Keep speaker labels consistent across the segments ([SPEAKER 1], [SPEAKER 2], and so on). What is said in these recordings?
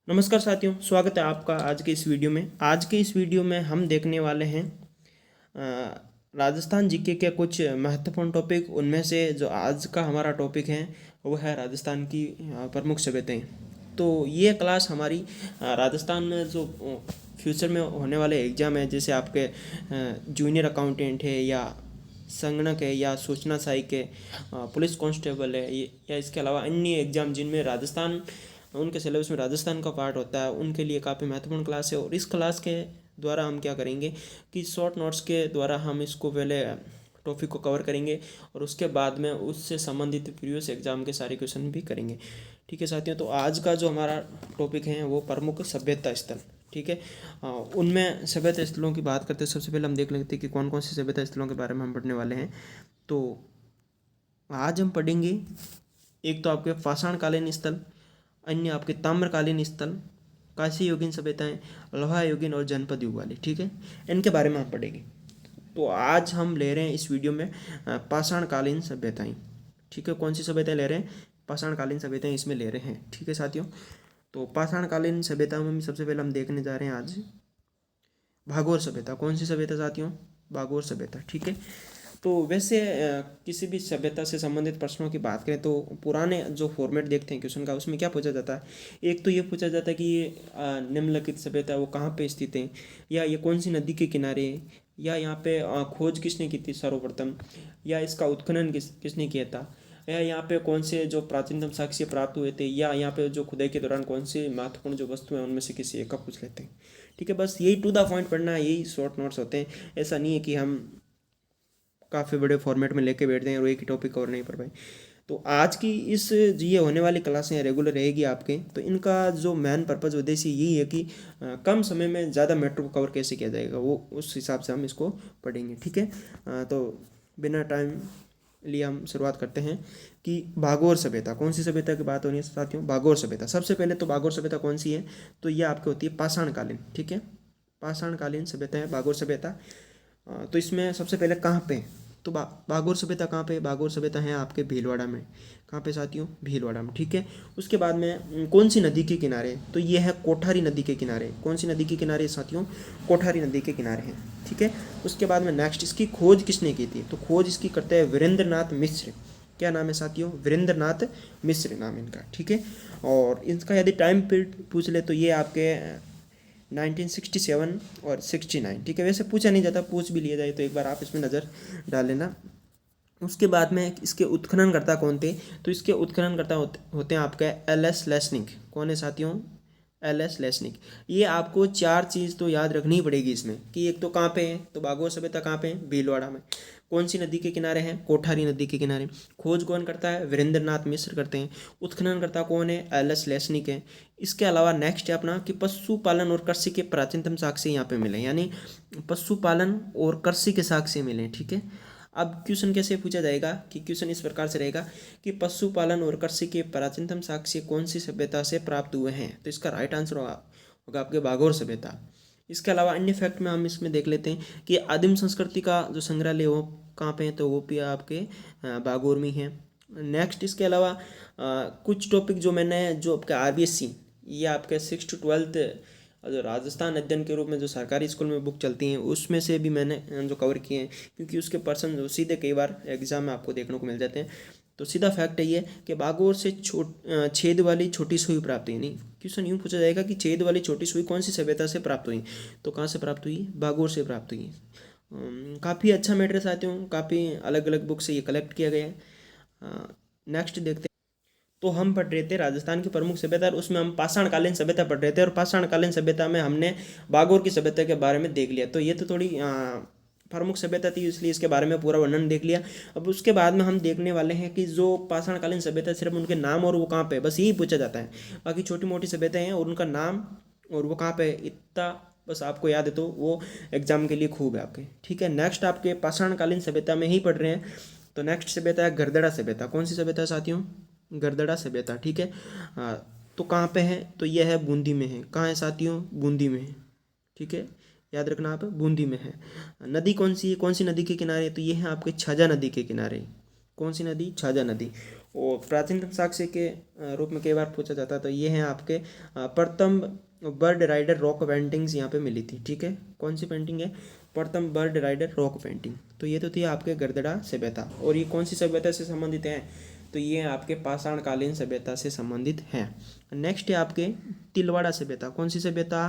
[SPEAKER 1] नमस्कार साथियों, स्वागत है आपका आज के इस वीडियो में। आज के इस वीडियो में हम देखने वाले हैं राजस्थान जीके के कुछ महत्वपूर्ण टॉपिक। उनमें से जो आज का हमारा टॉपिक है वो है राजस्थान की प्रमुख सभ्यताएं। तो ये क्लास हमारी राजस्थान में जो फ्यूचर में होने वाले एग्ज़ाम है, जैसे आपके जूनियर अकाउंटेंट है या संगणक है या सूचना सहायक है, पुलिस कांस्टेबल है, या इसके अलावा अन्य एग्ज़ाम जिनमें राजस्थान उनके सिलेबस में राजस्थान का पार्ट होता है, उनके लिए काफ़ी महत्वपूर्ण क्लास है। और इस क्लास के द्वारा हम क्या करेंगे कि शॉर्ट नोट्स के द्वारा हम इसको पहले टॉपिक को कवर करेंगे और उसके बाद में उससे संबंधित प्रीवियस एग्जाम के सारे क्वेश्चन भी करेंगे। ठीक है साथियों, तो आज का जो हमारा टॉपिक है वो प्रमुख सभ्यता स्थल। ठीक है, उनमें सभ्यता स्थलों की बात करते हैं। सबसे पहले हम देख लेते हैं कि कौन कौन से सभ्यता स्थलों के बारे में हम पढ़ने वाले हैं। तो आज हम पढ़ेंगे, एक तो आपके पाषाणकालीन स्थल, अन्य आपके ताम्रकालीन स्थल, कांस्य युगीन सभ्यताएं, लोहा युगीन और जनपद युग वाली। ठीक है, इनके बारे में हम पढ़ेंगे। तो आज हम ले रहे हैं इस वीडियो में पाषाणकालीन सभ्यताएं। ठीक है, कौन सी सभ्यताएं ले रहे हैं? पाषाणकालीन सभ्यताएं इसमें ले रहे हैं। ठीक है साथियों, तो पाषाणकालीन सभ्यता में सबसे पहले हम देखने जा रहे हैं आज भागोर सभ्यता। कौन सी सभ्यता साथियों? भागोर सभ्यता। ठीक है, तो वैसे किसी भी सभ्यता से संबंधित प्रश्नों की बात करें तो पुराने जो फॉर्मेट देखते हैं क्वेश्चन का, उसमें क्या पूछा जाता है? एक तो ये पूछा जाता है कि ये निम्नलिखित सभ्यता है वो कहाँ पे स्थित है, या ये कौन सी नदी के किनारे है, या यहाँ पे खोज किसने की थी सर्वप्रथम, या इसका उत्खनन किसने किया था, या यहाँ पे कौन से जो प्राचीनतम साक्ष्य प्राप्त हुए थे, या यहाँ पे जो खुदाई के दौरान कौन से महत्वपूर्ण जो वस्तु हैं उनमें से किसी एक का पूछ लेते हैं। ठीक है, बस यही टू द पॉइंट पढ़ना है, यही शॉर्ट नोट्स होते हैं। ऐसा नहीं है कि हम काफ़ी बड़े फॉर्मेट में लेके बैठते हैं और एक ही टॉपिक कवर नहीं कर पाए। तो आज की इस ये होने वाली क्लासें रेगुलर रहेगी आपके, तो इनका जो मेन पर्पज़ उद्देश्य यही है कि कम समय में ज़्यादा मैटर को कवर कैसे किया जाएगा, वो उस हिसाब से हम इसको पढ़ेंगे। ठीक है, तो बिना टाइम लिए हम शुरुआत करते हैं कि भागोर सभ्यता। कौन सी सभ्यता की बात हो रही है साथियों? भागोर सभ्यता। सबसे पहले तो भागोर सभ्यता कौन सी है? तो ये आपकी होती है पाषाणकालीन। ठीक है, पाषाणकालीन सभ्यता है भागोर सभ्यता। तो इसमें सबसे पहले कहाँ पे? तो भागोर सभ्यता कहाँ पे? भागोर सभ्यता है आपके भीलवाड़ा में। कहाँ पे साथियों? भीलवाड़ा में। ठीक है, उसके बाद में कौन सी नदी के किनारे? तो ये है कोठारी नदी के किनारे। कौन सी नदी के किनारे साथियों? कोठारी नदी के किनारे हैं। ठीक है, उसके बाद में नेक्स्ट, इसकी खोज किसने की थी? तो खोज इसकी करते हैं वीरेंद्रनाथ मिश्र। क्या नाम है साथियों? वीरेंद्रनाथ मिश्र नाम इनका। ठीक है, और इसका यदि टाइम पीरियड पूछ ले तो ये आपके 1967 और 69। ठीक है, वैसे पूछा नहीं जाता, पूछ भी लिया जाए तो एक बार आप इसमें नज़र डाल लेना। उसके बाद में इसके उत्खननकर्ता कौन थे? तो इसके उत्खननकर्ता होते हैं आपके एल.एस. लेस्निक। कौन है साथियों? एल.एस. लेस्निक। ये आपको चार चीज़ तो याद रखनी पड़ेगी इसमें, कि एक तो कहाँ पे है? तो भागोर सभ्यता कहाँ पे है? भीलवाड़ा में। कौन सी नदी के किनारे हैं? कोठारी नदी के किनारे। खोज कौन करता है? वीरेंद्रनाथ मिश्र करते हैं। उत्खनन करता कौन है? एल.एस. लेस्निक है। इसके अलावा नेक्स्ट है अपना कि पशुपालन और कृषि के प्राचीनतम साक्ष्य यहाँ पे मिले, यानी पशुपालन और कृषि के साक्ष्य मिले। ठीक है, अब क्वेश्चन कैसे पूछा जाएगा कि क्वेश्चन इस प्रकार से रहेगा कि पशुपालन और कृषि के प्राचीनतम साक्ष्य कौन सी सभ्यता से प्राप्त हुए हैं? तो इसका राइट आंसर होगा आपके भागोर सभ्यता। इसके अलावा अन्य फैक्ट में हम इसमें देख लेते हैं कि आदिम संस्कृति का जो संग्रहालय वो कहाँ पे है? तो वो भी आपके भागोर में है। नेक्स्ट इसके अलावा कुछ टॉपिक जो मैंने जो आपके RBSC, ये आपके 6 to 12 जो राजस्थान अध्ययन के रूप में जो सरकारी स्कूल में बुक चलती हैं उसमें से भी मैंने जो कवर किए हैं, क्योंकि उसके पर्सन जो सीधे कई बार एग्जाम में आपको देखने को मिल जाते हैं। तो सीधा फैक्ट है ये कि भागोर से छेद वाली छोटी सुई प्राप्त हुई। नहीं, क्वेश्चन यूँ पूछा जाएगा कि छेद वाली छोटी सुई कौन सी सभ्यता से प्राप्त हुई? तो कहाँ से प्राप्त हुई? भागोर से प्राप्त हुई। काफ़ी अच्छा मैटर साथियों, काफ़ी अलग अलग बुक से ये कलेक्ट किया गया है। नेक्स्ट देखते हैं। तो हम पढ़ रहे थे राजस्थान की प्रमुख सभ्यता, और उसमें हम पाषाणकालीन सभ्यता पढ़ रहे थे, और पाषाणकालीन सभ्यता में हमने भागोर की सभ्यता के बारे में देख लिया। तो ये तो थोड़ी प्रमुख सभ्यता थी, इसलिए इसके बारे में पूरा वर्णन देख लिया। अब उसके बाद में हम देखने वाले हैं कि जो पाषाणकालीन सभ्यता, सिर्फ उनके नाम और वो कहाँ पे, बस यही पूछा जाता है। बाकी छोटी मोटी सभ्यताएं हैं और उनका नाम और वो कहाँ पे, इतना बस आपको याद है तो वो एग्जाम के लिए खूब है आपके। ठीक है, नेक्स्ट आपके पाषाणकालीन सभ्यता में ही पढ़ रहे हैं। तो नेक्स्ट सभ्यता है गरदड़ा सभ्यता। कौन सी सभ्यता है साथियों? गरदड़ा सभ्यता। ठीक है, तो कहाँ पे है? तो यह है बूंदी में है। कहाँ है साथियों? बूंदी में है। ठीक है, याद रखना आप, बूंदी में है। नदी कौन सी है? कौन सी नदी के किनारे? तो ये है आपके छाजा नदी के किनारे। कौन सी नदी? झाझा नदी। और प्राचीनतम साक्ष्य के रूप में कई बार पूछा जाता है, तो ये हैं आपके प्रथम बर्ड राइडर रॉक पेंटिंग्स यहाँ पे मिली थी। ठीक है, कौन सी पेंटिंग है? प्रथम बर्ड राइडर रॉक पेंटिंग। तो ये तो थी आपके गरदड़ा सभ्यता। और ये कौन सी सभ्यता से संबंधित है? तो ये आपके पाषाणकालीन सभ्यता से संबंधित हैं। नेक्स्ट है आपके तिलवाड़ा सभ्यता। कौन सी सभ्यता?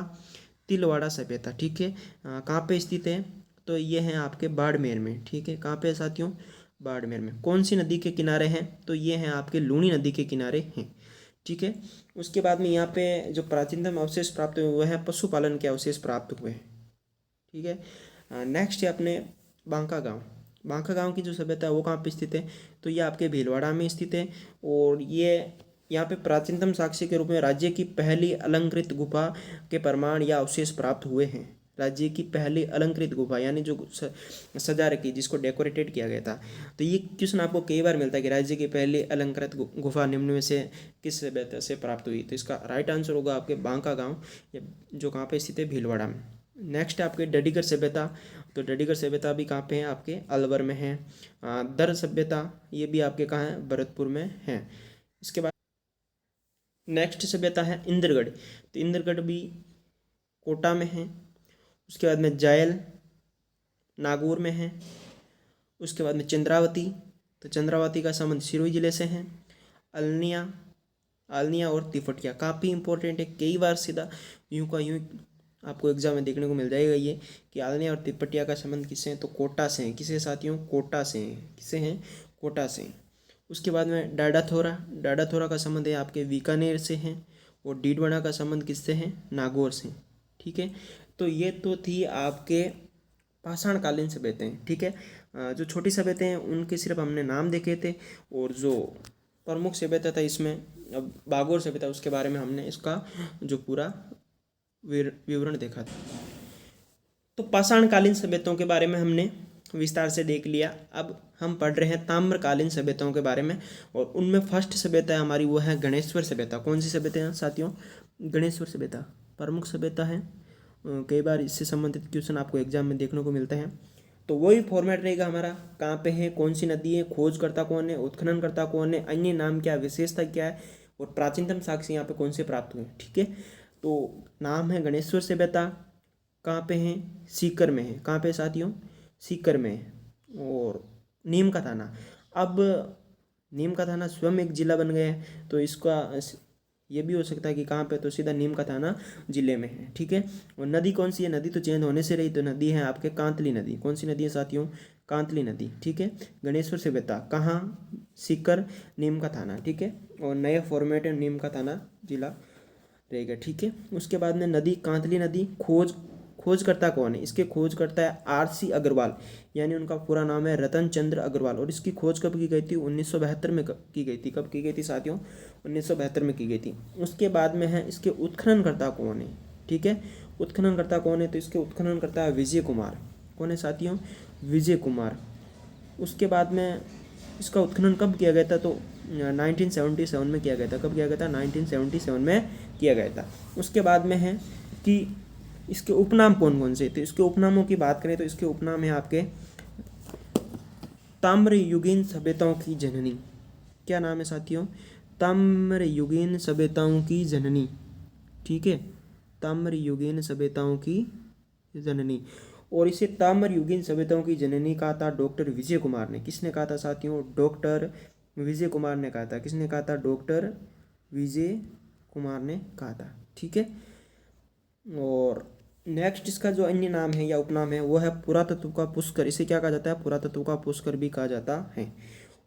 [SPEAKER 1] तिलवाड़ा सभ्यता। ठीक है, कहाँ पे स्थित है? तो ये है आपके बाड़मेर में। ठीक है, कहाँ पे है साथियों? बाड़मेर में। कौन सी नदी के किनारे हैं? तो ये हैं आपके लूनी नदी के किनारे हैं। ठीक है, उसके बाद में यहाँ पे जो प्राचीनतम अवशेष प्राप्त हुए वो है पशुपालन के अवशेष प्राप्त हुए हैं। ठीक है, नेक्स्ट है अपने बांका गांव। बांका गांव की जो सभ्यता है वो कहाँ पे स्थित है? तो ये आपके भीलवाड़ा में स्थित है। और ये यहाँ पे प्राचीनतम साक्ष्य के रूप में राज्य की पहली अलंकृत गुफा के प्रमाण या अवशेष प्राप्त हुए हैं। राज्य की पहली अलंकृत गुफा यानी जो सजा रखी, जिसको डेकोरेटेड किया गया था। तो ये क्वेश्चन आपको कई बार मिलता है कि राज्य की पहली अलंकृत गुफा निम्न में से किस सभ्यता से प्राप्त हुई? तो इसका राइट आंसर होगा आपके बांका गाँव, जो कहाँ पे स्थित है? भीलवाड़ा में। नेक्स्ट है आपके डडीगर सभ्यता। तो डडीगर सभ्यता भी कहाँ पे है? आपके अलवर में है। दर सभ्यता ये भी आपके कहाँ है? भरतपुर में है। इसके बाद नेक्स्ट सभ्यता है इंद्रगढ़। तो इंद्रगढ़ भी कोटा में है। उसके बाद में जायल नागौर में है। उसके बाद में चंद्रावती। तो चंद्रावती का संबंध सिरोही जिले से है। अलनिया आलनिया और तिफटिया काफ़ी इंपॉर्टेंट है, कई बार सीधा यूं का यूं आपको एग्जाम में देखने को मिल जाएगा ये कि आलनिया और तिपटिया का संबंध किससे हैं? तो कोटा से हैं। किससे साथियों? कोटा से हैं। किससे हैं? कोटा से हैं। उसके बाद में डाडाथोरा। डाडाथोरा का संबंध है आपके बीकानेर से हैं। और डीडवाना का संबंध किससे है? नागौर से। ठीक है, तो ये तो थी आपके पाषाणकालीन सभ्यताएं। ठीक है, जो छोटी सभ्यताएं हैं उनके सिर्फ हमने नाम देखे थे। और जो प्रमुख सभ्यता था इसमें अब बागोर सभ्यता, उसके बारे में हमने इसका जो पूरा विवरण देखा था। तो पाषाणकालीन सभ्यताओं के बारे में हमने विस्तार से देख लिया। अब हम पढ़ रहे हैं ताम्रकालीन सभ्यताओं के बारे में। और उनमें फर्स्ट सभ्यता हमारी वो है गणेश्वर सभ्यता। कौन सी सभ्यता है साथियों? गणेश्वर सभ्यता प्रमुख सभ्यता है। कई बार इससे संबंधित क्वेश्चन आपको एग्जाम में देखने को मिलते हैं। तो वही फॉर्मेट रहेगा हमारा। कहाँ पे है? कौन सी नदी है? खोजकर्ता कौन है? उत्खननकर्ता कौन है? अन्य नाम क्या? विशेषता क्या है? और प्राचीनतम साक्ष्य यहाँ पे कौन से प्राप्त हुए? ठीक है, तो नाम है गणेश्वर सभ्यता। कहाँ पे है? सीकर में है। कहाँ पे साथियों? सीकर में है। और नीम का थाना। अब नीम का थाना स्वयं एक जिला बन गया है, तो इसका ये भी हो सकता है कि कहाँ पे? तो सीधा नीम का थाना जिले में है। ठीक है, और नदी कौन सी है? नदी तो चेंज होने से रही, तो नदी है आपके कांतली नदी। कौन सी नदी है साथियों? कांतली नदी। ठीक है, गणेश्वर सभ्यता कहाँ? सीकर, नीम का थाना। ठीक है, और नया फॉर्मेट है नीम का थाना जिला रहेगा। ठीक है, उसके बाद में नदी कांतली नदी। खोजकर्ता कौन है? इसके खोजकर्ता है RC अग्रवाल, यानी उनका पूरा नाम है रतन चंद्र अग्रवाल। और इसकी खोज कब की गई थी? 1972 में की गई थी। कब की गई थी साथियों? 1972 में की गई थी। उसके बाद में है इसके उत्खननकर्ता कौन है? ठीक है, उत्खननकर्ता कौन है? तो इसके उत्खननकर्ता है विजय कुमार। कौन है साथियों? विजय कुमार। उसके बाद में इसका उत्खनन कब किया गया था? तो 1977 में किया गया था। कब किया गया था? 1977 में किया गया था। उसके बाद में है कि इसके उपनाम कौन कौन से? तो इसके उपनामों की बात करें तो इसके उपनाम है आपके ताम्रयुगीन सभ्यताओं की जननी। क्या नाम है साथियों? ताम्रयुगीन सभ्यताओं की जननी। ठीक है, ताम्रयुगीन सभ्यताओं की जननी। और इसे ताम्रयुगीन सभ्यताओं की जननी कहा था डॉक्टर विजय कुमार ने। किसने कहा था साथियों? डॉक्टर विजय कुमार ने कहा था। किसने कहा था? डॉक्टर विजय कुमार ने कहा था। ठीक है, और नेक्स्ट इसका जो अन्य नाम है या उपनाम है वो है पुरातत्व का पुष्कर। इसे क्या कहा जाता है? पुरातत्व का पुष्कर भी कहा जाता है।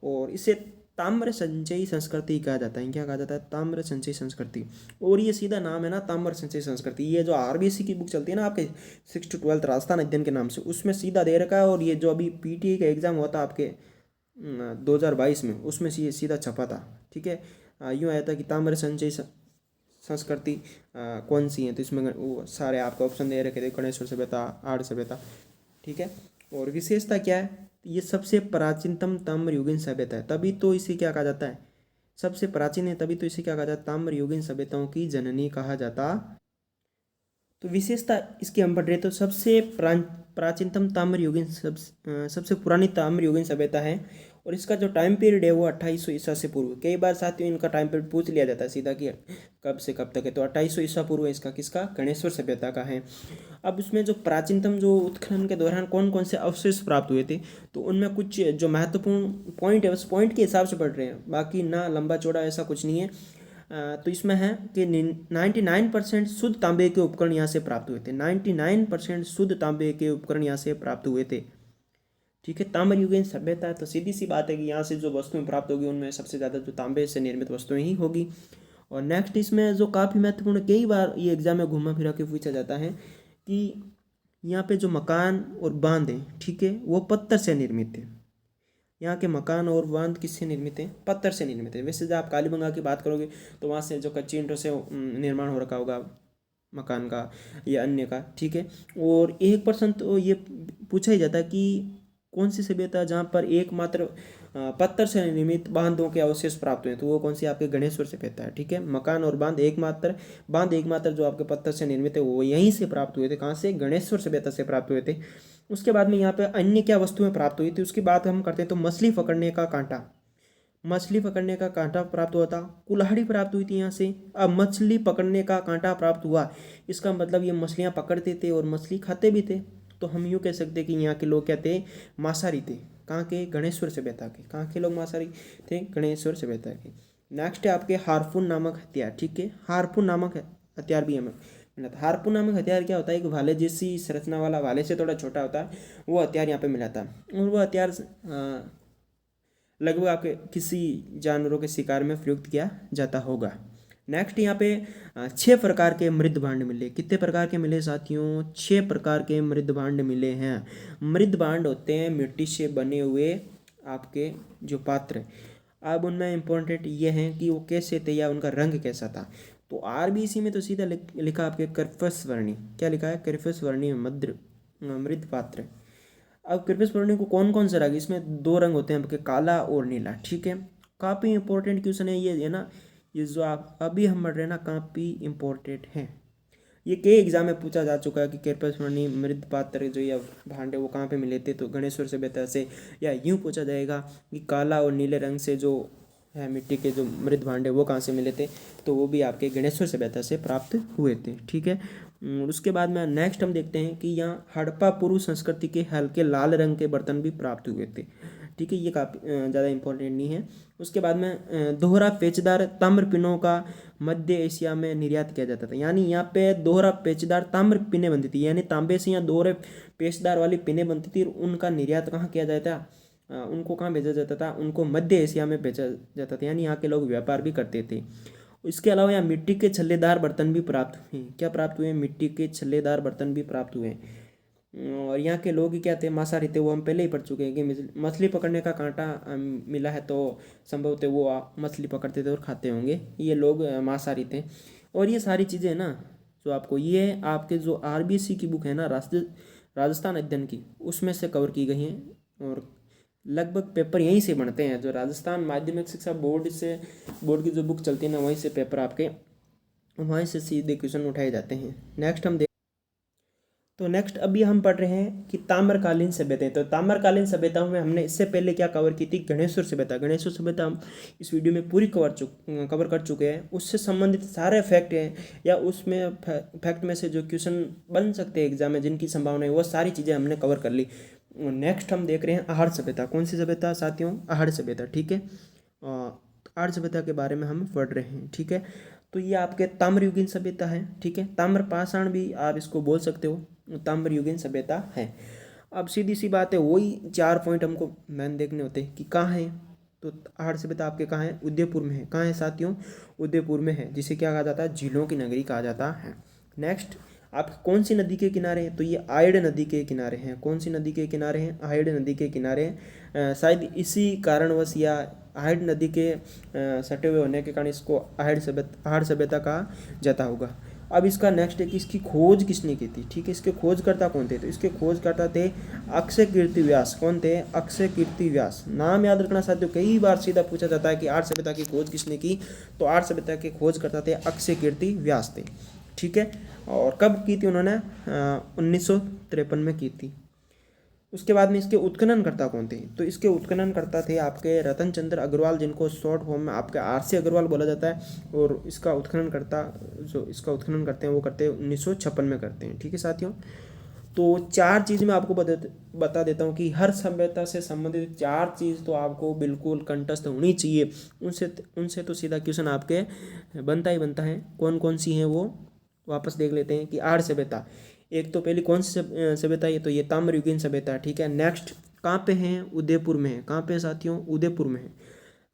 [SPEAKER 1] और इसे ताम्र संचयी संस्कृति कहा जाता है। क्या कहा जाता है? ताम्र संचयी संस्कृति। और ये सीधा नाम है ना, ताम्र संचयी संस्कृति। ये जो RBC की बुक चलती है ना आपके 6 to 12 राजस्थान अध्ययन के नाम से, उसमें सीधा दे रखा है। और ये जो अभी PTE का एग्जाम हुआ था आपके 2022 में, उसमें ये सीधा छपा था। ठीक है, यूँ आया था कि ताम्र संचयी संस्कृति कौन सी है? तो इसमें वो सारे आपको ऑप्शन दे रखे थे, गणेश्वर सभ्यता, आर्य सभ्यता। ठीक है, और विशेषता क्या है? ये सबसे प्राचीनतम ताम्रयुगीन सभ्यता है, तभी तो इसे क्या कहा जाता है? सबसे प्राचीन है तभी तो इसे क्या कहा जाता है? ताम्रयुगीन सभ्यताओं की जननी कहा जाता। तो विशेषता इसकी हम पढ़ रहे तो सबसे प्राचीनतम ताम्रयुगीन सबसे पुरानी ताम्रयुगीन सभ्यता है। और इसका जो टाइम पीरियड है वो 2800 ईसा से पूर्व। कई बार साथियों इनका टाइम पीरियड पूछ लिया जाता है सीधा कि कब से कब तक है, तो 2800 ईसा पूर्व इसका किसका, गणेश्वर सभ्यता का है। अब उसमें जो प्राचीनतम जो उत्खनन के दौरान कौन कौन से अवशेष प्राप्त हुए थे, तो उनमें कुछ जो महत्वपूर्ण पॉइंट है उस पॉइंट के हिसाब से पढ़ रहे हैं, बाकी ना लंबा चौड़ा ऐसा कुछ नहीं है। तो इसमें है कि 99% शुद्ध तांबे के उपकरण यहाँ से प्राप्त हुए थे। 99% शुद्ध तांबे के उपकरण यहाँ से प्राप्त हुए थे। ठीक है, ताम्र युगीन सभ्यता है, तो सीधी सी बात है कि यहाँ से जो वस्तुएं प्राप्त होगी उनमें सबसे ज़्यादा जो तांबे से निर्मित वस्तुएं ही होगी। और नेक्स्ट इसमें जो काफ़ी महत्वपूर्ण, कई बार ये एग्जाम में घुमा फिरा के पूछा जाता है कि यहाँ पे जो मकान और बांध हैं, ठीक है, वो पत्थर से निर्मित है। यहाँ के मकान और बांध किससे निर्मित है, पत्थर से निर्मित है। वैसे जब आप कालीबंगा की बात करोगे तो वहाँ से जो कच्ची ईंटों से निर्माण हो रखा होगा मकान का या अन्य का, ठीक है। और 1% तो ये पूछा ही जाता है कि कौन सी सभ्यता जहाँ पर एकमात्र पत्थर से निर्मित बांधों के अवशेष प्राप्त हुए, तो वो कौन सी, आपके गणेश्वर सभ्यता है। ठीक है, मकान और बांध एकमात्र जो आपके पत्थर से निर्मित है वो यहीं से प्राप्त हुए थे। कहाँ से, गणेश्वर सभ्यता से प्राप्त हुए थे। उसके बाद में यहाँ पे अन्य क्या वस्तुएं प्राप्त हुई थी उसकी बात हम करते हैं, तो मछली पकड़ने का कांटा प्राप्त हुआ था, कुल्हाड़ी प्राप्त हुई थी यहाँ से। अब मछली पकड़ने का कांटा प्राप्त हुआ, इसका मतलब ये मछलियाँ पकड़ते थे और मछली खाते भी थे। तो हम यूँ कह सकते हैं कि यहाँ के लोग क्या थे, मांसाहारी थे। कहाँ के, गणेश्वर सभ्यता के। कहाँ के लोग मांसाहारी थे, गणेश्वर सभ्यता के। नेक्स्ट है आपके हार्पून नामक हथियार। ठीक है, हार्पून नामक हथियार भी हमें मिला था। हार्पून नामक हथियार क्या होता है, एक भाले जैसी संरचना वाला, भाले से थोड़ा छोटा होता है, वो हथियार यहाँ पे मिला था। और वो हथियार लगभग आपके किसी जानवरों के शिकार में प्रयुक्त किया जाता होगा। नेक्स्ट यहाँ पे 6 प्रकार के मृद भांड मिले। कितने प्रकार के मिले साथियों, 6 प्रकार के मृद भांड मिले हैं। मृद भांड होते हैं मिट्टी से बने हुए आपके जो पात्र। अब उनमें इम्पोर्टेंट ये हैं कि वो कैसे थे या उनका रंग कैसा था। तो आरबीसी में तो सीधा लिखा आपके कर्पस वर्णी, क्या लिखा है, कर्पस वर्णी मृद पात्र। अब कर्पस वर्णी को कौन कौन से रंग, इसमें 2 रंग होते हैं आपके, काला और नीला। ठीक है, काफ़ी इंपॉर्टेंट क्वेश्चन है ये, है ना। ये जो आप अभी हम पढ़ रहे हैं ना, काफ़ी इंपॉर्टेंट है। ये कई एग्जाम में पूछा जा चुका है कि कर्पस वर्णी मृद पात्र जो या भांडे वो कहाँ पे मिले थे, तो गणेश्वर सभ्यता से। या यूँ पूछा जाएगा कि काला और नीले रंग से जो है मिट्टी के जो मृद भांडे वो कहाँ से मिले थे, तो वो भी आपके गणेश्वर सभ्यता से प्राप्त हुए थे। ठीक है, उसके बाद में नेक्स्ट हम देखते हैं कि यहाँ हड़प्पा पूर्व संस्कृति के हल्के लाल रंग के बर्तन भी प्राप्त हुए थे। ठीक है, ये काफ़ी ज़्यादा इंपॉर्टेंट नहीं है। उसके बाद में दोहरा पेचदार ताम्र पिनों का मध्य एशिया में निर्यात किया जाता था। यानी यहाँ पे दोहरा पेचदार ताम्र पिने बनती थी, यानी तांबे से यहाँ दोहरे पेचदार वाली पिने बनती थी। उनका निर्यात कहाँ किया जाता था, उनको कहाँ भेजा जाता था, उनको मध्य एशिया में भेजा जाता था। यानी यहाँ के लोग व्यापार भी करते थे। इसके अलावा यहाँ मिट्टी के छल्लेदार बर्तन भी प्राप्त हुए। क्या प्राप्त हुए, मिट्टी के छल्लेदार बर्तन भी प्राप्त हुए। और यहाँ के लोग क्या थे, मांसाहारी थे, वो हम पहले ही पढ़ चुके हैं कि मछली पकड़ने का कांटा मिला है, तो संभवतः वो मछली पकड़ते थे और खाते होंगे। ये लोग मांसाहारी थे। और ये सारी चीज़ें ना जो आपको, ये आपके जो आरबीसी की बुक है ना, राजस्थान अध्ययन की, उसमें से कवर की गई हैं। और लगभग पेपर यहीं से बनते हैं, जो राजस्थान माध्यमिक शिक्षा बोर्ड की जो बुक चलती है ना, वहीं से पेपर आपके, वहीं से सीधे क्वेश्चन उठाए जाते हैं। नेक्स्ट हम तो नेक्स्ट अभी हम पढ़ रहे हैं कि ताम्रकालीन सभ्यताएं। तो ताम्रकालीन सभ्यताओं में हमने इससे पहले क्या कवर की थी, गणेश्वर सभ्यता हम इस वीडियो में पूरी कवर कर चुके हैं। उससे संबंधित सारे फैक्ट हैं या उसमें फैक्ट में से जो क्वेश्चन बन सकते हैं एग्जाम में, जिनकी संभावना है, वो सारी चीज़ें हमने कवर कर ली। नेक्स्ट हम देख रहे हैं आहड़ सभ्यता। कौन सी सभ्यता साथियों, आहड़ सभ्यता। ठीक है, आहड़ सभ्यता के बारे में हम पढ़ रहे हैं। ठीक है, तो ये आपके ताम्रयुगीन सभ्यता है। ठीक है, ताम्रपाषाण भी आप इसको बोल सकते हो, ताम्रयुगीन सभ्यता है। अब सीधी सी बात है, वही 4 पॉइंट हमको मैन देखने होते हैं कि कहाँ है। तो आहड़ सभ्यता आपके कहाँ है, उदयपुर में है। कहाँ है साथियों, उदयपुर में है, जिसे क्या कहा जाता है, झीलों की नगरी कहा जाता है। नेक्स्ट आप कौन सी नदी के किनारे हैं, तो ये आयड नदी के किनारे हैं। कौन सी नदी के किनारे हैं, आयड नदी के किनारे। शायद इसी कारणवश या आयड नदी के सटे हुए होने के कारण इसको आहड़ सभ्यता कहा जाता होगा। अब इसका नेक्स्ट है कि इसकी खोज किसने की थी। ठीक है, इसके खोजकर्ता कौन थे, तो इसके खोजकर्ता थे अक्षय कीर्ति व्यास। कौन थे, अक्षय कीर्ति व्यास। नाम याद रखना साथियों, कई बार सीधा पूछा जाता है कि आहड़ सभ्यता की खोज किसने की, तो आहड़ सभ्यता के खोजकर्ता थे अक्षय कीर्ति व्यास थे। ठीक है, और कब की थी उन्होंने, 1953 में की थी। उसके बाद में इसके उत्खननकर्ता कौन थे? तो इसके उत्खननकर्ता थे आपके रतन चंद्र अग्रवाल, जिनको शॉर्ट फॉर्म में आपके RC अग्रवाल बोला जाता है। और इसका उत्खननकर्ता जो इसका उत्खनन करते हैं वो करते हैं 1956 में करते हैं। ठीक है साथियों, तो 4 चीज़ मैं आपको बता देता हूँ कि हर सभ्यता से संबंधित 4 चीज़ तो आपको बिल्कुल कंठस्थ होनी चाहिए। उनसे उनसे तो सीधा क्वेश्चन आपके बनता ही बनता है। कौन कौन सी हैं वो वापस देख लेते हैं कि आर्य सभ्यता। एक तो पहली कौन सी सभ्यता है? तो ये ताम्रयुगीन सभ्यता। ठीक है, नेक्स्ट कहाँ पे हैं? उदयपुर में है। कहाँ पे साथियों? उदयपुर में है।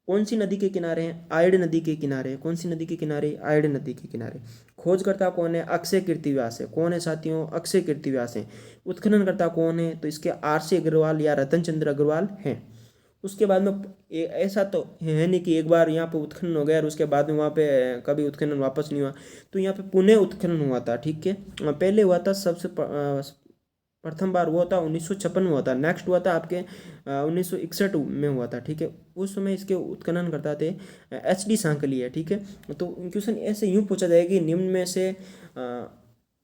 [SPEAKER 1] कौन सी नदी के किनारे हैं? आयड नदी के किनारे। कौन सी नदी के किनारे? आयड नदी के किनारे। खोजकर्ता कौन है? अक्षय कीर्तिव्यास है। कौन है साथियों? अक्षय कीर्तिव्यास है। उत्खननकर्ता कौन है? तो इसके RC अग्रवाल या रतन चंद्र अग्रवाल हैं। उसके बाद में ऐसा तो है नहीं कि एक बार यहाँ पे उत्खनन हो गया और उसके बाद में वहाँ पे कभी उत्खनन वापस नहीं हुआ। तो यहाँ पे पुणे उत्खनन हुआ था। ठीक है, पहले हुआ था सबसे प्रथम बार हुआ था 1956 में हुआ था। नेक्स्ट हुआ था आपके 1961 में हुआ था। ठीक है, उस समय इसके उत्खनन करता थे HD सांकलिया। ठीक है, तो क्वेश्चन ऐसे यूँ पूछा जाएगा कि निम्न में से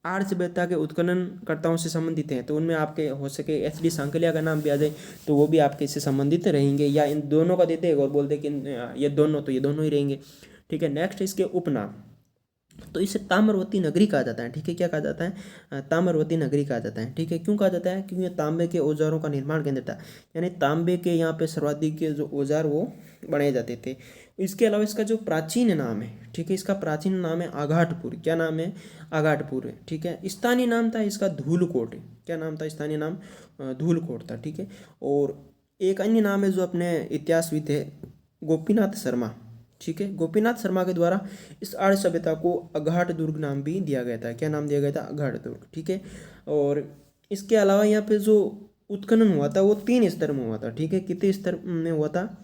[SPEAKER 1] आर्य सभ्यता के उत्खननकर्ताओं से संबंधित हैं, तो उनमें आपके हो सके HD सांकलिया का नाम भी आ जाए तो वो भी आपके इससे संबंधित रहेंगे, या इन दोनों का देते और बोलते कि ये दोनों, तो ये दोनों ही रहेंगे। ठीक है, नेक्स्ट इसके उपनाम। तो इसे ताम्रवती नगरी कहा जाता है। ठीक है, क्या कहा जाता है? ताम्रवती नगरी कहा जाता है। ठीक है, क्यों कहा जाता है? क्योंकि ये तांबे के औजारों का निर्माण केंद्र था, यानी तांबे के यहाँ पे सर्वाधिक के जो औजार वो बनाए जाते थे। इसके अलावा इसका जो प्राचीन नाम है, ठीक है, इसका प्राचीन नाम है आघाटपुर। क्या नाम है? आघाटपुर है। ठीक है, स्थानीय नाम था इसका धूलकोट है। क्या नाम था? स्थानीय नाम धूलकोट था। ठीक है, और एक अन्य नाम है जो अपने इतिहासविद है गोपीनाथ शर्मा। ठीक है, गोपीनाथ शर्मा के द्वारा इस आर्य सभ्यता को अघाट दुर्ग नाम भी दिया गया था। क्या नाम दिया गया था? अघाट दुर्ग। ठीक है, और इसके अलावा यहाँ पे जो उत्खनन हुआ था वो 3 स्तर में हुआ था। ठीक है, कितने स्तर में हुआ था?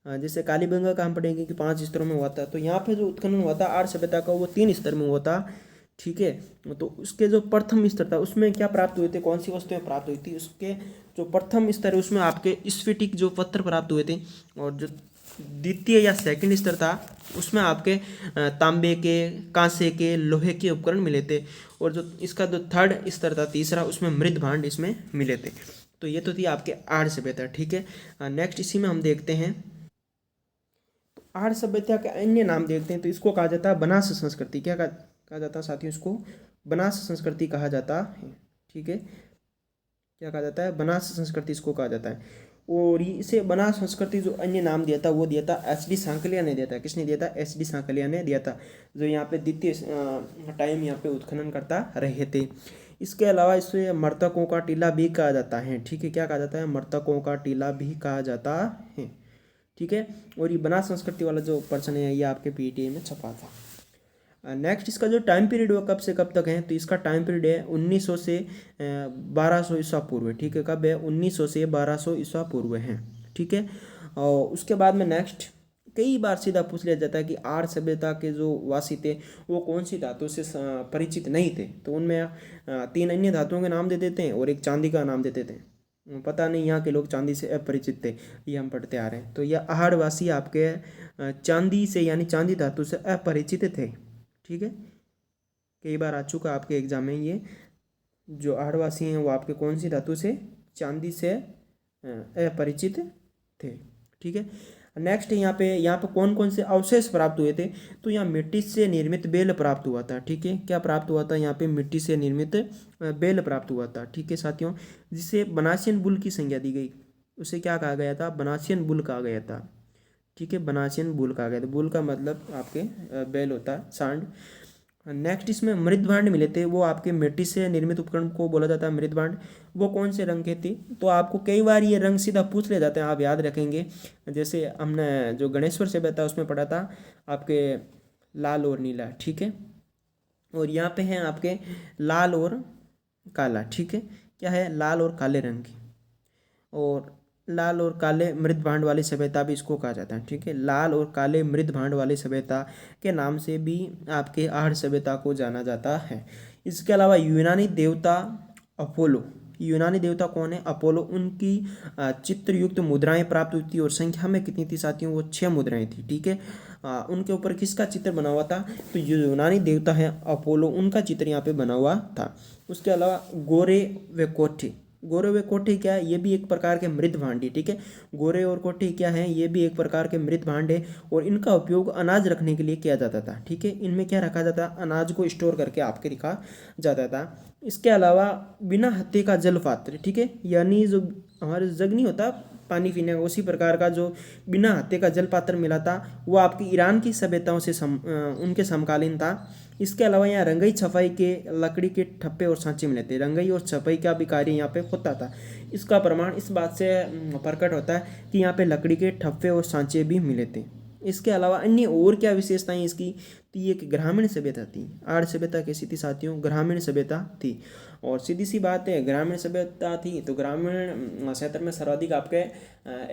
[SPEAKER 1] जैसे कालीबंगा का हम पढ़ेंगे कि 5 स्तरों में हुआ था, तो यहाँ पे जो उत्खनन हुआ था आर्य सभ्यता का वो 3 स्तर में हुआ था। ठीक है, तो उसके जो प्रथम स्तर था उसमें क्या प्राप्त हुए थे? कौन सी वस्तुएं प्राप्त हुई थी? उसके जो प्रथम स्तर है उसमें आपके स्फटिक जो पत्थर प्राप्त हुए थे, और जो द्वितीय या सेकंड स्तर था उसमें आपके तांबे के, कांसे के, लोहे के उपकरण मिले थे, और जो इसका जो थर्ड स्तर था तीसरा, उसमें मृद भांड इसमें मिले थे। तो ये तो थी आपके आर्य सभ्यता। ठीक है, नेक्स्ट इसी में हम देखते हैं आर्य सभ्यता के अन्य नाम देखते हैं। तो इसको कहा जाता है बनास संस्कृति। क्या कहा जाता है साथियों? इसको बनास संस्कृति कहा जाता है। ठीक है, क्या कहा जाता है? बनास संस्कृति इसको कहा जाता है। और इसे बनास संस्कृति जो अन्य नाम दिया था वो दिया था HD सांकलिया ने दिया था। किसने दिया था? HD सांकलिया ने दिया था, जो यहाँ पे द्वितीय टाइम यहाँ पे उत्खनन करता रहे थे। इसके अलावा इसे मृतकों का टीला भी कहा जाता है। ठीक है, क्या कहा जाता है? मृतकों का टीला भी कहा जाता है। ठीक है, और ये बनास संस्कृति वाला जो पर्सन है ये आपके PTA में छपा था। नेक्स्ट इसका जो टाइम पीरियड हुआ कब से कब तक है? तो इसका टाइम पीरियड है 1900 से 1200 ईसा पूर्व। ठीक है, कब है? 1900 से 1200 ईसा पूर्व है। ठीक है, और उसके बाद में नेक्स्ट कई बार सीधा पूछ लिया जाता है कि आर्य सभ्यता के जो वासी थे वो कौन सी धातु से परिचित नहीं थे, तो उनमें 3 अन्य धातुओं के नाम दे देते हैं और एक चांदी का नाम दे देते हैं। पता नहीं यहाँ के लोग चांदी से अपरिचित थे, ये हम पढ़ते आ रहे हैं। तो यह आहड़वासी आपके चांदी से यानी चांदी धातु से अपरिचित थे। ठीक है, कई बार आ चुका आपके एग्जाम में ये, जो आहड़वासी हैं वो आपके कौन सी धातु से? चांदी से अपरिचित थे। ठीक है, नेक्स्ट यहाँ पे कौन कौन से अवशेष प्राप्त हुए थे? तो यहाँ मिट्टी से निर्मित बेल प्राप्त हुआ था। ठीक है, क्या प्राप्त हुआ था? यहाँ पे मिट्टी से निर्मित बेल प्राप्त हुआ था। ठीक है साथियों, जिसे बनासियन बुल की संज्ञा दी गई, उसे क्या कहा गया था? बनासियन बुल कहा गया था। ठीक है, बनासियन बुल कहा गया था। बुल का मतलब आपके बेल होता है, सांड। नेक्स्ट इसमें मृद भांड मिले थे, वो आपके मिट्टी से निर्मित उपकरण को बोला जाता है मृद भांड। वो कौन से रंग के थे? तो आपको कई बार ये रंग सीधा पूछ ले जाते हैं, आप याद रखेंगे। जैसे हमने जो गणेश्वर से बताया उसमें पढ़ा था आपके लाल और नीला। ठीक है, और यहाँ पे हैं आपके लाल और काला। ठीक है, क्या है? लाल और काले रंग की, और लाल और काले मृद भांड वाली सभ्यता भी इसको कहा जाता है। ठीक है, लाल और काले मृद भांड वाली सभ्यता के नाम से भी आपके आर्य सभ्यता को जाना जाता है। इसके अलावा यूनानी देवता अपोलो, यूनानी देवता कौन है? अपोलो। उनकी चित्रयुक्त मुद्राएं प्राप्त हुई थी, और संख्या में कितनी थी साथियों? वो 6 मुद्राएं थी। ठीक है, उनके ऊपर किसका चित्र बना हुआ था? तो जो यूनानी देवता है अपोलो, उनका चित्र यहाँ पे बना हुआ था। उसके अलावा गोरे व कोठी, गोरे व कोठे क्या है, ये भी एक प्रकार के मृत भांड है। ठीक है, गोरे और कोठे क्या है, ये भी एक प्रकार के मृत भांड है और इनका उपयोग अनाज रखने के लिए किया जाता था। ठीक है, इनमें क्या रखा जाता, अनाज को स्टोर करके आपके रखा जाता था। इसके अलावा बिना हत्थे का जल पात्र, ठीक है, यानी जो हमारे जग नहीं होता पानी पीने का, उसी प्रकार का जो बिना हत्थे का जल पात्र मिला था वो आपकी ईरान की सभ्यताओं से उनके समकालीन था। इसके अलावा यहाँ रंगई छपाई के लकड़ी के ठप्पे और सांचे मिले थे। रंगई और छपाई का भी कार्य यहाँ पे होता था। इसका प्रमाण इस बात से प्रकट होता है कि यहाँ पे लकड़ी के ठप्पे और सांचे भी मिले थे। इसके अलावा अन्य और क्या विशेषताएं इसकी, तो ये एक ग्रामीण सभ्यता थी। आर्य सभ्यता कैसी थी साथियों, ग्रामीण सभ्यता थी। और सीधी सी बात है, ग्रामीण सभ्यता थी तो ग्रामीण क्षेत्र में सर्वाधिक आपके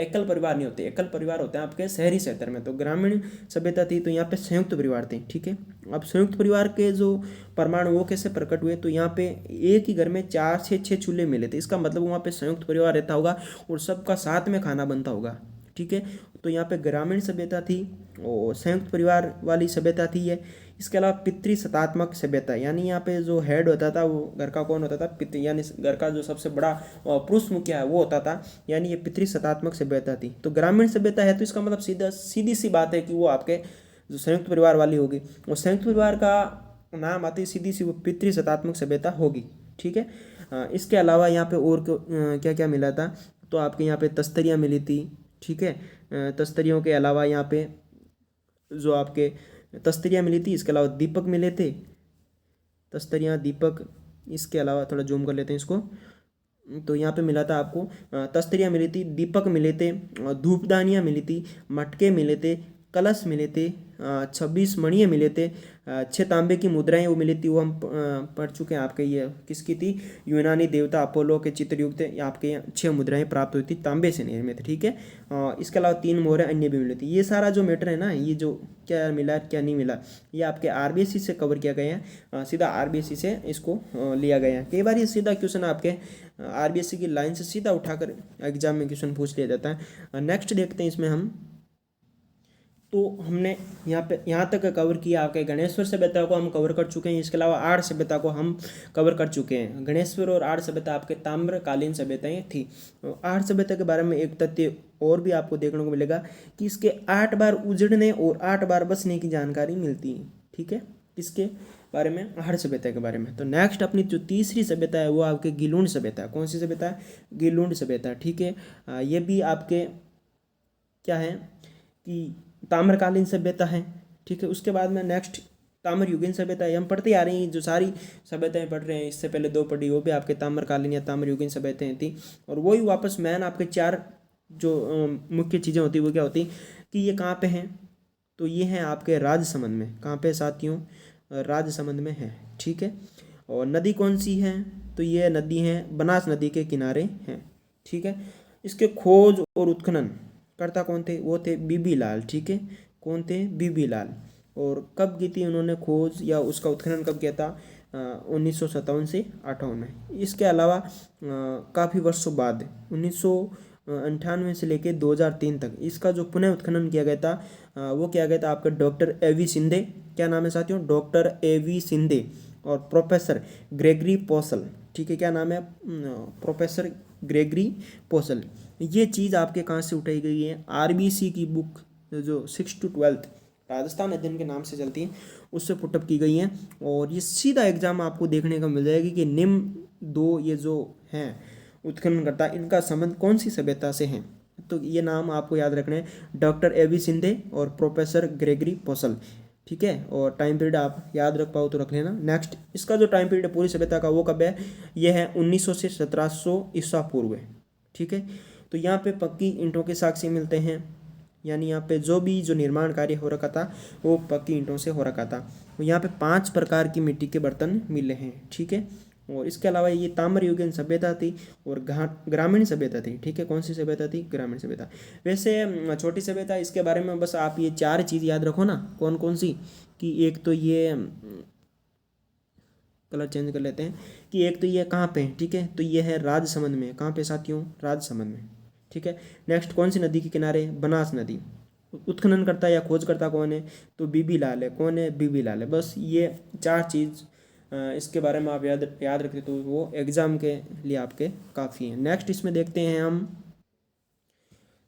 [SPEAKER 1] एकल परिवार नहीं होते, एकल परिवार होते हैं आपके शहरी क्षेत्र में। तो ग्रामीण सभ्यता थी तो यहाँ पे संयुक्त परिवार थे। ठीक है, अब संयुक्त परिवार के जो प्रमाण वो कैसे प्रकट हुए, तो यहाँ पे एक ही घर में 4 से 6 चूल्हे मिले थे। इसका मतलब वहाँ पे संयुक्त परिवार रहता होगा और सबका साथ में खाना बनता होगा। ठीक है, तो यहाँ पे ग्रामीण सभ्यता थी और संयुक्त परिवार वाली सभ्यता थी ये। इसके अलावा पितृसत्तात्मक सभ्यता, यानी यहाँ पे जो हेड होता था वो घर का कौन होता था, पितृ, यानी घर का जो सबसे बड़ा पुरुष मुखिया है वो होता था, यानी ये पितृसत्तात्मक सभ्यता थी। तो ग्रामीण सभ्यता है तो इसका मतलब सीधी सी बात है कि वो आपके जो संयुक्त परिवार वाली होगी, और संयुक्त परिवार का नाम आती सीधी सी वो पितृसत्तात्मक सभ्यता होगी। ठीक है, इसके अलावा यहाँ पे और क्या क्या मिला था, तो आपके यहाँ पे तस्तरियाँ मिली थी। ठीक है, तस्तरियों के अलावा यहाँ पे जो आपके तस्तरियाँ मिली थी, इसके अलावा दीपक मिले थे, तस्तरियाँ दीपक। इसके अलावा थोड़ा जूम कर लेते हैं इसको, तो यहाँ पे मिला था आपको तस्तरियाँ मिली थी, दीपक मिले थे, धूपदानियाँ मिली थी, मटके मिले थे, कलश मिले थे, 26 मणियाँ मिले थे, 6 तांबे की मुद्राएं वो मिली थी, वो हम पढ़ चुके हैं। आपके ये किसकी थी, यूनानी देवता अपोलो के चित्र युक्त आपके यहाँ 6 मुद्राएं प्राप्त हुई थी, तांबे से निर्मित। ठीक है, इसके अलावा 3 मोहरें अन्य भी मिली थी। ये सारा जो मैटर है ना, ये जो क्या मिला क्या नहीं मिला, ये आपके आरबीएससी से कवर किया गया है, सीधा आरबीएससी से इसको लिया गया है। कई बार ये सीधा क्वेश्चन आपके आरबीएससी की लाइन से सीधा उठाकर एग्जाम में क्वेश्चन पूछ लिया जाता है। नेक्स्ट देखते हैं इसमें हम, तो हमने यहाँ तक कवर किया। आपके गणेश्वर सभ्यता को हम कवर कर चुके हैं, इसके अलावा आर्य सभ्यता को हम कवर कर चुके हैं। गणेश्वर और आर्य सभ्यता आपके ताम्रकालीन सभ्यताएं थी। आर्य सभ्यता के बारे में एक तथ्य और भी आपको देखने को मिलेगा कि इसके 8 बार उजड़ने और 8 बार बसने की जानकारी मिलती है। ठीक है, इसके बारे में, आर्य सभ्यता के बारे में। तो नेक्स्ट अपनी जो तीसरी सभ्यता है वो आपके गिलुंड सभ्यता है। कौन सी सभ्यता है, गिलुंड सभ्यता। ठीक है, ये भी आपके क्या है कि ताम्रकालीन सभ्यता है। ठीक है, उसके बाद में नेक्स्ट ताम्रयुगीन सभ्यता है। हम पढ़ते आ रहे हैं, जो सारी सभ्यताएं पढ़ रहे हैं, इससे पहले 2 पढ़ी वो भी आपके ताम्रकालीन या ताम्रयुगीन सभ्यताएं थी। और वही वापस मैन आपके 4 जो मुख्य चीज़ें होती वो क्या होती कि ये कहाँ पे हैं, तो ये हैं आपके राजसमंद में। कहाँ पे साथियों, राजसमंद में है। ठीक है, और नदी कौन सी है, तो ये नदी है बनास नदी के किनारे हैं। ठीक है, इसके खोज और उत्खनन करता कौन थे, वो थे बीबी लाल। ठीक है, कौन थे, बीबी लाल। और कब की थी उन्होंने खोज या उसका उत्खनन कब किया था, 1957 से 58 में। इसके अलावा काफ़ी वर्षों बाद 1998 से लेकर 2003 तक इसका जो पुनः उत्खनन किया गया था वो किया गया था आपका डॉक्टर ए.वी. शिंदे। क्या नाम है साथियों, डॉक्टर ए.वी. शिंदे और प्रोफेसर ग्रेगरी पोसल। ठीक है, क्या नाम है, प्रोफेसर ग्रेगरी पोसल। ये चीज़ आपके कहाँ से उठाई गई है, आरबीसी की बुक जो 6 to 12 राजस्थान अध्ययन के नाम से चलती है उससे पुटअप की गई है। और ये सीधा एग्जाम आपको देखने को मिल जाएगी कि निम्न 2 ये जो हैं उत्खननकर्ता, इनका संबंध कौन सी सभ्यता से है। तो ये नाम आपको याद रखना है, डॉक्टर ए.वी. शिंदे और प्रोफेसर ग्रेगरी पोसल। ठीक है, और टाइम पीरियड आप याद रख पाओ तो रख लेना। नेक्स्ट इसका जो टाइम पीरियड है पूरी सभ्यता का वो कब है, ये है 1900 से 1700 ईसा पूर्व। ठीक है, तो यहाँ पे पक्की ईंटों के साक्ष्य मिलते हैं, यानी यहाँ पे जो भी जो निर्माण कार्य हो रखा था वो पक्की ईंटों से हो रखा था। तो यहाँ पे 5 प्रकार की मिट्टी के बर्तन मिले हैं। ठीक है, और इसके अलावा ये ताम्रयुगीन सभ्यता थी और ग्रामीण सभ्यता थी। ठीक है, कौन सी सभ्यता थी, ग्रामीण सभ्यता। वैसे छोटी सभ्यता, इसके बारे में बस आप ये 4 चीज़ याद रखो ना, कौन कौन सी, कि एक तो ये कलर चेंज कर लेते हैं, कि एक तो ये कहाँ पे है। ठीक है, तो ये है राजसमंद में। कहाँ पे साथियों, राजसमंद में। ठीक है, नेक्स्ट कौन सी नदी के किनारे, बनास नदी। उत्खनन करता या खोज करता कौन है, तो बीबी लाल है। कौन है, बीबी लाल है। बस ये 4 चीज़ इसके बारे में आप याद याद रखते तो वो एग्ज़ाम के लिए आपके काफ़ी हैं। नेक्स्ट इसमें देखते हैं हम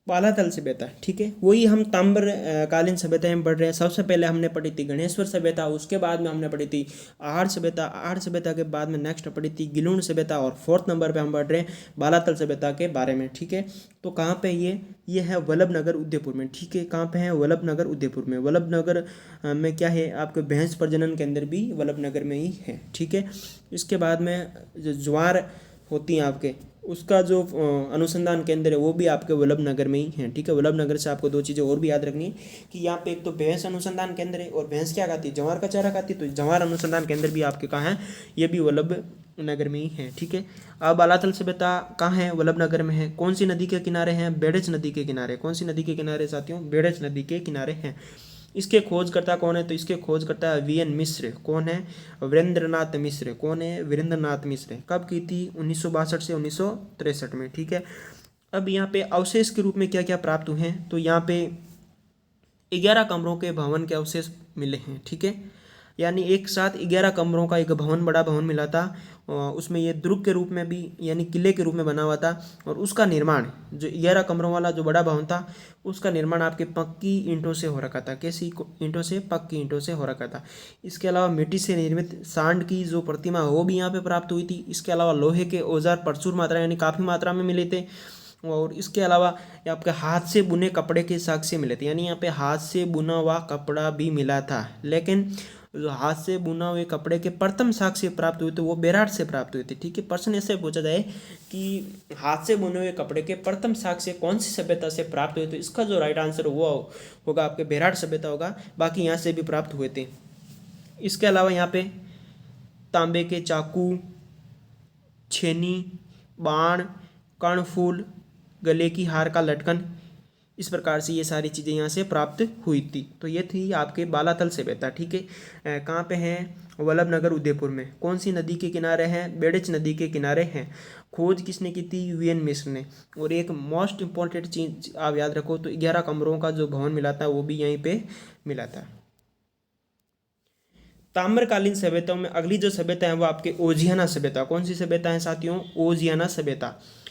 [SPEAKER 1] बालातल सभ्यता। ठीक है, वही हम ताम्र कालीन सभ्यता में पढ़ रहे हैं। सबसे पहले हमने पढ़ी थी गणेश्वर सभ्यता, उसके बाद में हमने पढ़ी थी आहड़ सभ्यता। आहड़ सभ्यता के बाद में नेक्स्ट पढ़ी थी गिलुण सभ्यता, और फोर्थ नंबर पे हम पढ़ रहे हैं बालातल सभ्यता के बारे में। ठीक है, तो कहाँ पे ये है वल्लभनगर उदयपुर में। ठीक है, कहाँ पे है वल्लभनगर उदयपुर में। वल्लभनगर में क्या है, आपके भैंस प्रजनन केंद्र भी वल्लभनगर में ही है। ठीक है, इसके बाद में जो ज्वार होती हैं आपके, उसका जो अनुसंधान केंद्र है वो भी आपके वल्लभनगर में ही है। ठीक है, वल्लभनगर से आपको दो चीज़ें और भी याद रखनी है कि यहाँ पे एक तो भैंस अनुसंधान केंद्र है, और भैंस क्या खाती है, जवार का चारा खाती है, तो जवार अनुसंधान केंद्र भी आपके कहाँ है, ये भी वल्लभनगर में ही है। ठीक है, अब बालातल सभ्यता कहाँ है, वल्लभनगर में है। कौन सी नदी के किनारे हैं, बेड़च नदी के किनारे। कौन सी नदी के किनारे साथियों, बेड़च नदी के किनारे हैं। इसके खोजकर्ता कौन है, तो इसके खोजकर्ता वीएन मिश्र। कौन है, वीरेंद्रनाथ मिश्र। कौन है, वीरेंद्रनाथ मिश्र। कब की थी, 1962 से 1963 में। ठीक है, अब यहाँ पे अवशेष के रूप में क्या क्या प्राप्त हुए हैं, तो यहाँ पे 11 कमरों के भवन के अवशेष मिले हैं। ठीक है, यानी एक साथ 11 कमरों का एक भवन, बड़ा भवन मिला था। उसमें ये दुर्ग के रूप में भी, यानी किले के रूप में बना हुआ था, और उसका निर्माण जो 11 कमरों वाला जो बड़ा भवन था, उसका निर्माण आपके पक्की ईंटों से हो रखा था। कैसी ईंटों से, पक्की ईंटों से हो रखा था। इसके अलावा मिट्टी से निर्मित सांड की जो प्रतिमा वो भी यहाँ पे प्राप्त हुई थी। इसके अलावा लोहे के औजार प्रचुर मात्रा, यानी काफ़ी मात्रा में मिले थे। और इसके अलावा ये आपके हाथ से बुने कपड़े के साक्ष्य मिले थे, यानी यहाँ पे हाथ से बुना हुआ कपड़ा भी मिला था। लेकिन जो हाथ से बुना हुए कपड़े के प्रथम साक्ष्य प्राप्त हुए थे वो बेराट से प्राप्त हुए थे। ठीक है, प्रश्न ऐसे पूछा जाए कि हाथ से बुने हुए कपड़े के प्रथम साक्ष्य कौन सी सभ्यता से प्राप्त हुए, तो इसका जो राइट आंसर हुआ होगा आपके बेराट सभ्यता होगा। बाकी यहाँ से भी प्राप्त हुए थे। इसके अलावा यहाँ पे तांबे के चाकू, छेनी, बाण, कर्णफूल, गले की हार का लटकन, इस प्रकार से ये सारी चीज़ें यहाँ से प्राप्त हुई थी। तो ये थी आपके बालातल सभ्यता। ठीक है, कहाँ पे है, वल्लभनगर उदयपुर में। कौन सी नदी के किनारे हैं, बेड़च नदी के किनारे हैं। खोज किसने की थी, वीएन मिश्र ने। और एक मोस्ट इंपॉर्टेंट चीज़ आप याद रखो, तो 11 कमरों का जो भवन मिला था वो भी यहीं पे मिला था। ताम्रकालीन सभ्यताओं में अगली जो सभ्यता है वो आपके ओजियाना सभ्यता। कौन सी सभ्यता है साथियों, ओजियाना सभ्यता।